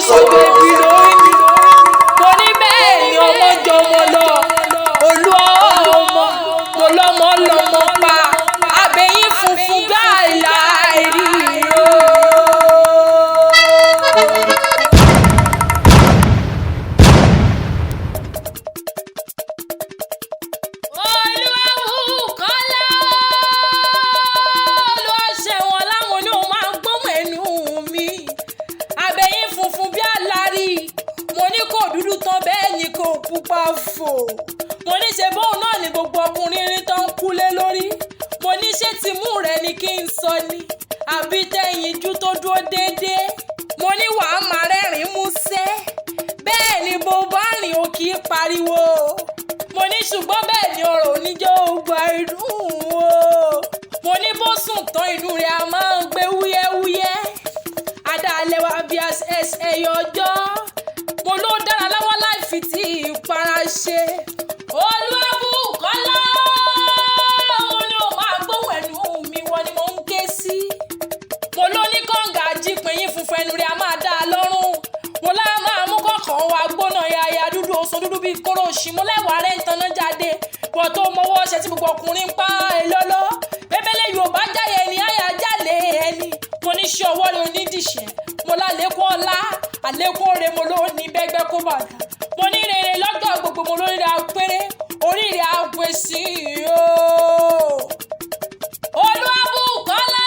ṣògo ibi lóyún. Mo ní bẹ́ẹ̀ ni ọmọ jọmọ lọ. Olú ọmọ mo lọ́mọ lọ́mọ pa. Abẹ́yín funfun gbàlà rí o. Pupa fò. Mo ní ṣe bóun náà ni gbogbo ọkùnrin rí tó ń kúlé lórí. Mo ní ṣé tìmú rẹ ni kí n sọ ni àbí tẹ̀yìnjú tó dúró déédéé. Mo ní wàá máa rẹ́rìn músẹ́. Bẹ́ẹ̀ ni bó bá rìn ó kì í pariwo. Mo ní ṣùgbọ́n bẹ́ẹ̀ ni ọ̀rọ̀ oníjó gba inú o. Mo ní bó sùn tán inú rẹ̀ a máa ń gbé wúyẹ́wúyẹ́. Adálẹ̀ wa bí ẹyọ ọjọ́. Mo ló dára láwọ́ láì fi tí ìpara ṣe. Olúwabùkọ́lá mo ní o máa gbóhùn ẹnu mi wọ́n ni mo ń ké sí. Mo ló ní kànga jípìnyín funfun ẹnu rẹ̀ a máa dá a lọ́rùn. Mo lá máa mú kọ̀ọ̀kan wa gbóná yaya dúdú oṣù dúdú bíi kóró òṣì. Mo lẹ́wàá rẹ̀ ń tanná jáde. Wọ́n tó mọwọ́ ṣe tí gbogbo ọkùnrin ń pa èlọ́lọ́. Bébélé Yorùbá jáyé ni àyà jálè ẹni. Mo ní ṣe ọwọ́ rẹ̀ onídìṣẹ́. Mo lálékún ọlá àlékún rẹ̀ mo ló ní bẹ́gbẹ́ kó bàdà. Mo ní rere lọ́jọ́ gbogbo mo lórí ra péré oríire àgbèsì o. Olúwabùkọ́lá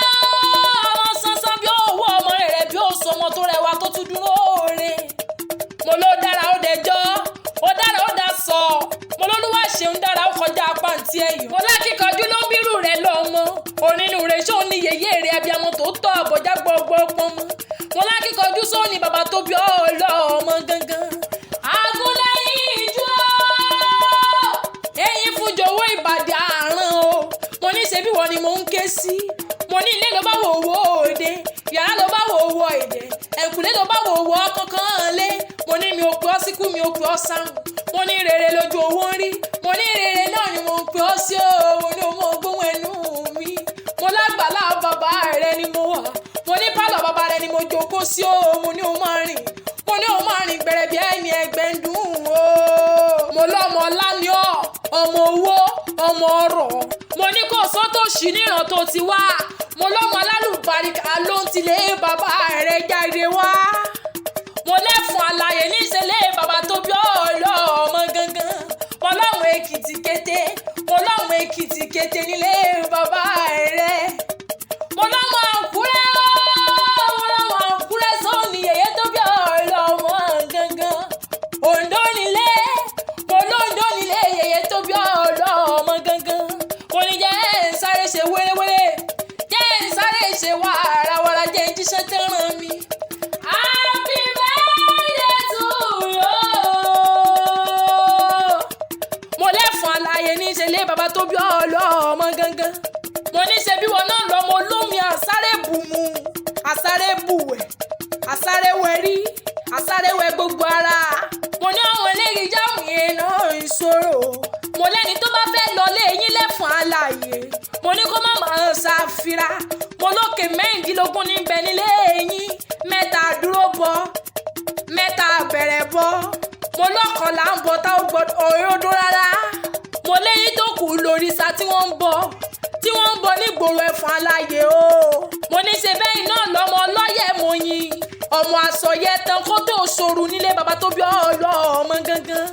ọmọ sánsan bí owó ọmọ rẹ̀ bí oṣù ọmọ tó rẹwà tó tún dúró re. Mo ló dára ó dẹjọ́ ó dára ó dá sọ. Mo lólúwà ṣeun dára ó kọjá pàǹtí ẹ̀yọ́. Mo lákìkanjú ló ń bírù rẹ̀ lọ́mọ. Onínú rẹ̀ ṣó ní yèyé rẹ̀ abiyamọ tó tọ́ àbọ̀já gbọ́gbọ́ pọ́nmọ́. Mo lákìkanjú sóní bàbá tó bí ọlọ́mọ gangan. Agúnlẹ̀yìn ìjọ ẹ̀yìn fújòwò ìbàdí àrùn o. Mo ní ṣe bí wọ́n ni mo ń ké sí. Mo ní ilé ló bá wò owó òde, yàrá ló bá wò owó èdè, ẹ̀kúlé ló bá wò owó kankan lé. Mo ní mi ò pè ọ́ síkú mi ò pè ọ́ sáhùn. Mo ní rere lójú owó ń rí. Mo ní rere náà ni mo ń pè ọ́ sí o. Mo ní ọmọ gbóhùn ẹnu mi. Mo lágbàlá bàbá rẹ ni mo wà. Mo ní pálọ̀ bàbá rẹ ni mo jókòó sí o. Mo ní o máa rìn. Mo ní o máa rìn gbẹ̀rẹ̀ bí ẹni ẹgbẹ́ ń dùn o. Mo lọ́mọ láníọ́ ọmọ owó ọmọ ọrọ̀. Mo ní kò sọ́tò sí níran tó ti wá. Mo lọ́mọ alálùbáríkà ló ń tilé bàbá rẹ̀ jáde wá. Mo lẹ́fun àlàyé níṣẹ́lẹ̀ bàbá tó bí ọlọ́mọ gangan. Mo lọ́mọ Èkìtì kété. Mo lọ́mọ Èkìtì kété nílé bàbá rẹ̀. Mo lọ́mọ Àkúrẹ́ o. Mo lọ́mọ Àkúrẹ́ sóòní yèyé tó bí ọlọ́mọ gangan. Oǹdó nílé. Mo lóǹdó nílé yèyé tó bí ọlọ́mọ gangan. Mo ní jẹ́ ń sáré ṣe wéréwéré. Jẹ́ ń sáré ṣe wàràwàrà jẹ́ ń jíṣẹ́ tẹ́ràn mi. Happy birthday to you. Mo lẹ́fun àlàyé níṣẹ́lẹ̀ bàbá tó bí ọlọ́mọ gangan. Mo ní ṣe bí wọn náà lọ́mọ olómi àsáré bùnmu àsáré bùwẹ̀ àsáré wẹ̀rí àsáré wẹ̀ gbogbo ara. Mo ní àwọn eléyìí jáàmù yẹn náà ìṣòro. Mo lẹ́ni tó bá fẹ́ lọ lé yín lẹ́fun àlàyé. Mo ní kó má máa ṣàfira. Mo lókè mẹ́rìndínlógún níbẹ̀ nílé yín. Mẹ́ta dúró bọ́ mẹ́ta bẹ̀rẹ̀ bọ́. Mo lọ́kànlá ń bọ̀ táwọn gbọ́dọ̀ òyòdó rárá. Mo léyìn tó kù lórìṣà tí wọ́n ń bọ̀ nígboro ẹ̀fọn àlàyé o. Mo ní ṣe bẹ́ẹ̀ náà lọ́mọ ọlọ́yẹ̀ mo yin. Ọmọ àsọyẹ tán kó tó ṣòro nílé bàbá tó bí ọlọ́mọ gangan.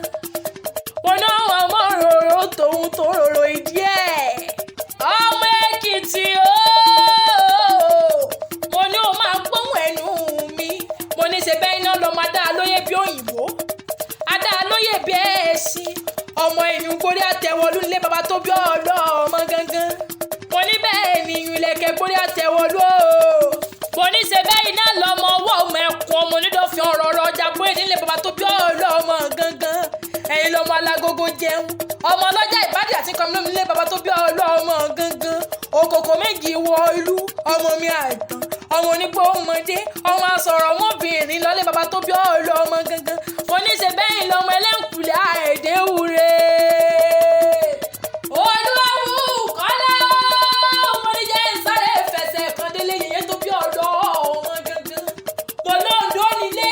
Mo ní àwọn ọmọ rorò tòun tó rorò ìdí ẹ̀. Ọmọ Èkìtì o. Mo ní o máa gbóhùn ẹnu mi. Mo ní ṣe bẹ́ẹ̀ náà lọ́mọ adá lóye bí òyìnbó. Adá lóye bí ẹ̀sìn. Ọmọ ìyún gorí àtẹ̀wọ̀lú nílé bàbá tó bí ọlọ́mọ gangan. Mo ní bẹ́ẹ̀ ni ìyún ilẹ̀kẹ̀ gorí àtẹ̀wọ̀lú o. Mo ní ṣe bẹ́ẹ̀ náà lọ́mọ ọwọ́ ọmọ ẹ̀kún ọmọ onídọ̀fin ọ̀rọ̀ ọjà bóyá nílé bàbá tó bí ọlọ́mọ gangan. Ẹ̀yin lọ́mọ alágógó jẹun. Ọmọ ọlọ́jà ìbàdí àti kọ́mínú nílé bàbá tó bí ọlọ́mọ gangan. Òkòkò méjì wọ ìlú ọmọ mi àìtàn. Ọmọ onígbó ọmọdé ọmọ asọ̀rọ̀ ọmọbìnrin lọ́lé bàbá tó bí ọlọ́mọ gangan. Mo ní ṣe bẹ́ẹ̀ lọ́mọ ẹlẹ́ǹkùlé àìdéwúre. Olúwabùkọ́lá mo ní jẹ́ ń sáré fẹsẹ̀ kan délé yèyé tó bí ọlọ́mọ gangan. Mo lóǹdó nílé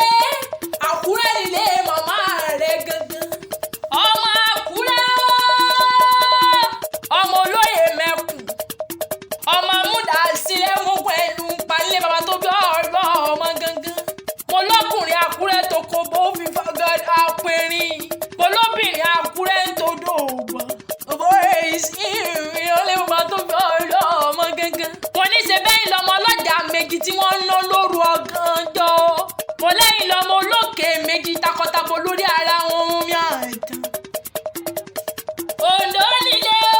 méjì tí wọ́n ń ná lóru ọ̀gànjọ́. Mo lẹ́yìn lọ́mọ olókè méjì takọtabo lórí ara wọn mú mi àdán. Oǹdó nílé o,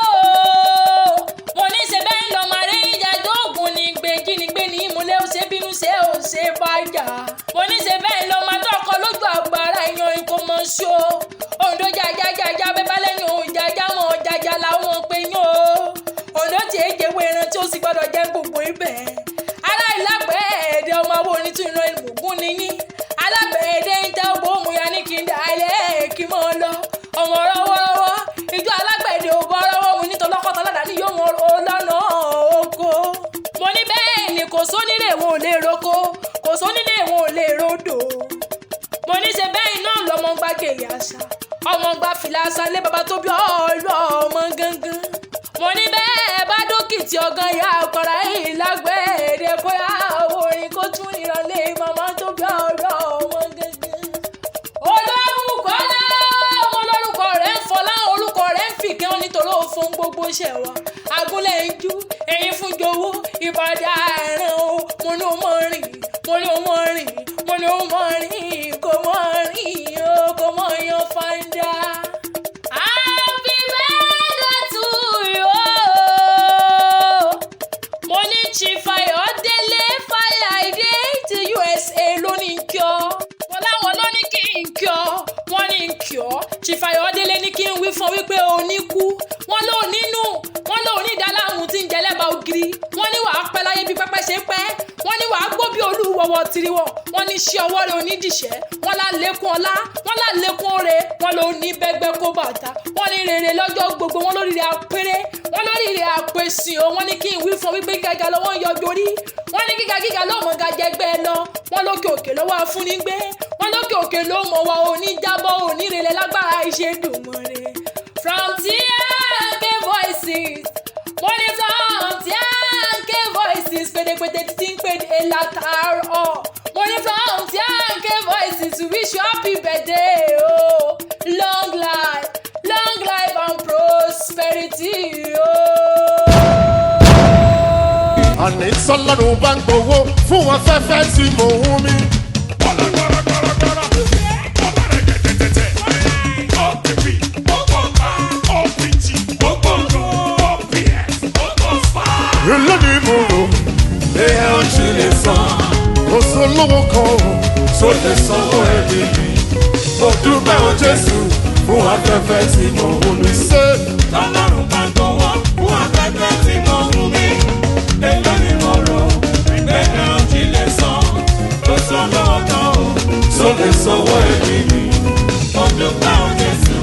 mo ní ṣe bẹ́ẹ̀ lọ máa rí ìjà dóògùn ní gbèjì ní gbé ní ìmúlẹ̀ ó ṣe bínú ṣe ó ṣe bájà. Mo ní ṣe bẹ́ẹ̀ lọ máa tọkọ lójú àgbàrá yan ikú mọ́ ṣó. Oǹdó jàjàjàjà bẹ́ẹ̀ bá lẹ́yìn òun jàjà mọ́ jàjà làwọn pé yín o. Oǹdó tí èjè wo ẹran tí ó sì gbọ́dọ̀ jẹ́ gbogbo ibẹ̀. Ará ìlágbẹ́ ẹ̀ẹ́dẹ́ ọmọ owó onítú ìran ìmùgún nìyí. Alágbẹ̀ẹ́dẹ́ ń tẹ́ ògbó òmùyá ní kí n dà ilé kí mọ́ lọ. Ọmọ rọ́wọ́rọ́wọ́ ìjọ alágbẹ̀dẹ ò bọ́ rọ́wọ́ mu nítorí lọ́kọ̀tàn ládàá ní yóò mọ lọ́nà oko. Mo ní bẹ́ẹ̀ ni kò sónílé wọn ò lè roko, kò sónílé wọn ò lè rodò. Mo ní ṣe bẹ́ẹ̀ náà lọ́mọ gbá gèlè àṣà, ọmọ gbá fìlà àṣà lé bàbá tó bí ọ̀ọ́lọ́ ọmọ gangan. Mo ní bẹ́ẹ̀ bá dókìtì ọ̀gán ìyá ọ̀kọ̀rá yìí lágbẹ̀ẹ́dẹ kó yá orin kó tún ìrọ̀lẹ́ màmá tó bí ọ̀ọ́lọ́ ọmọ gangan. Olórúkọ náà ọmọ olórúkọ rẹ̀ ń fọlá orúkọ rẹ̀ ń fìkẹ́ wọn nítorí ó fún gbogbo ṣẹ̀wá. Agúnlẹ̀ ń jú ẹyin fún jowó ìbàdí àárín o. Mo ní o mọ̀ rìn, mo ní o mọ̀ rìn, mo ní o mọ̀ rìn, kò mọ̀ rìn o, kò mọ̀ yan fanda. Happy birthday to you. Mo ní Chief Ayọ̀délé Fáláìdé ti USA lónìí kí ọ. Wọ́n láwọn ló ní kí n kí ọ, wọ́n ní n kí ọ. Chief Ayọ̀délé ní kí n wí fún wípé o ní kú. Wọ́n ló nínú, wọ́n ló ní ìdáláhùn tí ń jẹ lẹ́bà ògiri. Wọ́n ní wàá pẹ́ láyé bí pẹ́pẹ́ ṣe pẹ́. Wọ́n ní wàá gbó bí olúwọ̀wọ̀ tiriwọ̀. Wọ́n ní ṣé ọwọ́ rẹ̀ onídìṣẹ́. Wọ́n lá lékún ọlá, wọ́n lá lékún oore. Wọ́n ló ní bẹ́gbẹ́ kó bàtà. Wọ́n ní rere lọ́jọ́ gbogbo, wọ́n lórí rẹ̀ apéré. Wọ́n lórí rẹ̀ àpèsìn o. Wọ́n ní kí n wí fún wípé gíga lọ́wọ́ ń yọjú orí. Wọ́n ní gíga ló mọ̀ ga jẹgbẹ́ lọ. Wọ́n lókè òkè lọ́wọ́ afúnigbé. Wọ́n lókè òkè ló mọ̀ wá oníjábọ̀ onírèlè lágbára ìṣèdùnmọ̀rẹ́. From TNK Voices, mo ní from TNK Voices, pédépédé tí ń pèdé látàárọ̀. Mo ní from TNK Voices, we wish you happy birthday o. Long life and prosperity o. Àní sọ́lọ́run bá ń gbowó fún wọn fẹ́fẹ́ tí mò ń mí. Èló ni mo rò èèyàn ò ṣe lè san. Kò sólówó kan o tó lè sanwó ẹ̀mí mi. Mo dúpẹ́ o Jésù fún afẹ́fẹ́ tí mo ń mí. Ṣé Ọlọ́run bá ń gbowó fún afẹ́fẹ́ tí mo ń mí? Èló ni mo rò èèyàn ò ṣe lè san. Kò sólówó kan o tó lè sanwó ẹ̀mí mi? mo dúpẹ́ o Jésù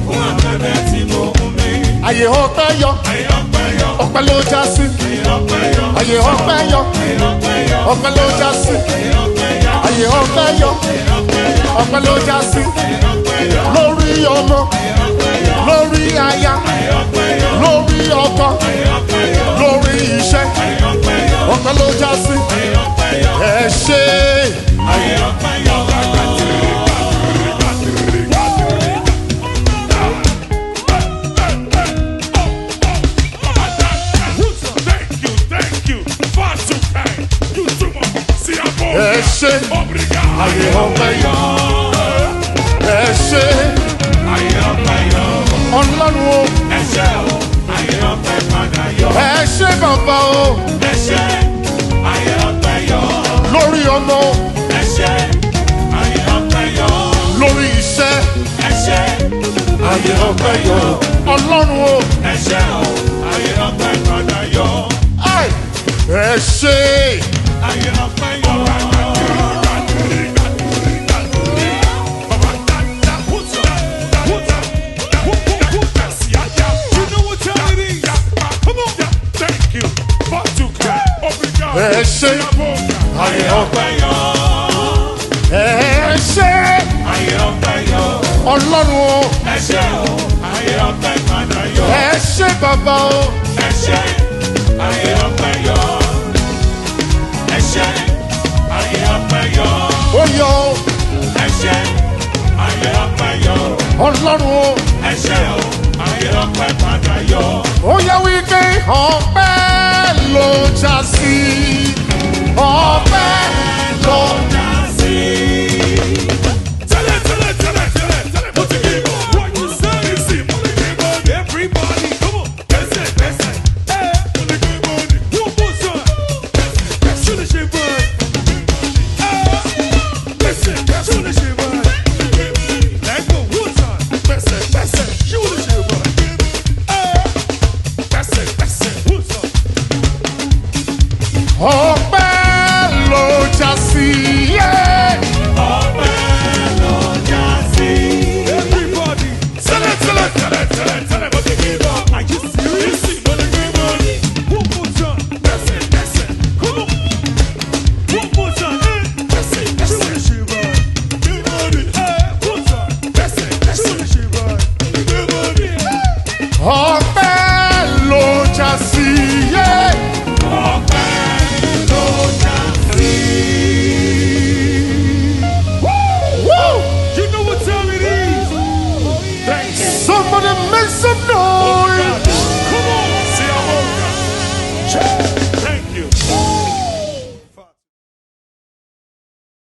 fún afẹ́fẹ́ tí mo ń mí. Àyè ọpẹ́ yọ, Ayé ọpẹ́ yọ, ọpẹ́ ló já sí. ayé ọpẹ́ yọ, Àyè ọpẹ́ yọ, ayé ọpẹ́ yọ, ọpẹ́ ló já sí. ayé ọpẹ́ yọ, Àyè ọpẹ́ yọ, ayé ọpẹ́ yọ, ọpẹ́ ló já sí. ayé ọpẹ́ yọ, Lórí ọmọ, ayé ọpẹ́ yọ, lórí aya, ayé ọpẹ́ yọ, lórí ọkọ, ayé ọpẹ́ yọ, lórí iṣẹ́, ayé ọpẹ́ yọ, ọpẹ́ ló já sí. ayé ọpẹ́ yọ, Ẹ ṣé. ayé ọpẹ́ yọ. Thank you, far too kind. You too much. See, I'm Ẹ ṣé. obrigado. Àyè ọpẹ́ yọ. Ẹ ṣé. Ayé ọpẹ́ yọ, Ọlọ́run o. ẹ ṣé o, ayé ọpẹ́ padà yọ. Ẹ ṣé bàbá o. Ẹ ṣé, ayé ọpẹ́ yọ. Lórí ọmọ, Ẹ ṣé, ayé ọpẹ́ yọ. lórí iṣẹ́, Ẹ ṣé, àyè ọpẹ́ yọ. Ọlọ́run o. ẹ ṣé o, ayé ọpẹ́ padà yọ. Ai. Ẹ ṣé. Ayé ọpẹ́ yọ. Ẹ ṣé. Àyè ọpẹ́. Ọpẹ́ yọ, Ẹ ṣé. ayé ọpẹ́ yọ. Ọlọ́run o. Ẹ ṣé o, ayé ọpẹ́ padà yọ. Ẹ ṣé bàbá o. Ẹ ṣé, ayé ọpẹ́ yọ. Ẹ ṣé, ayé ọpẹ́ yọ. Ó yọ o. Ẹ ṣé, ayé ọpẹ́ yọ. Ọlọ́run o. Ẹ ṣé o, ayé ọpẹ́ padà yọ. Ó yẹ wípé ọpẹ́ ló já sí. All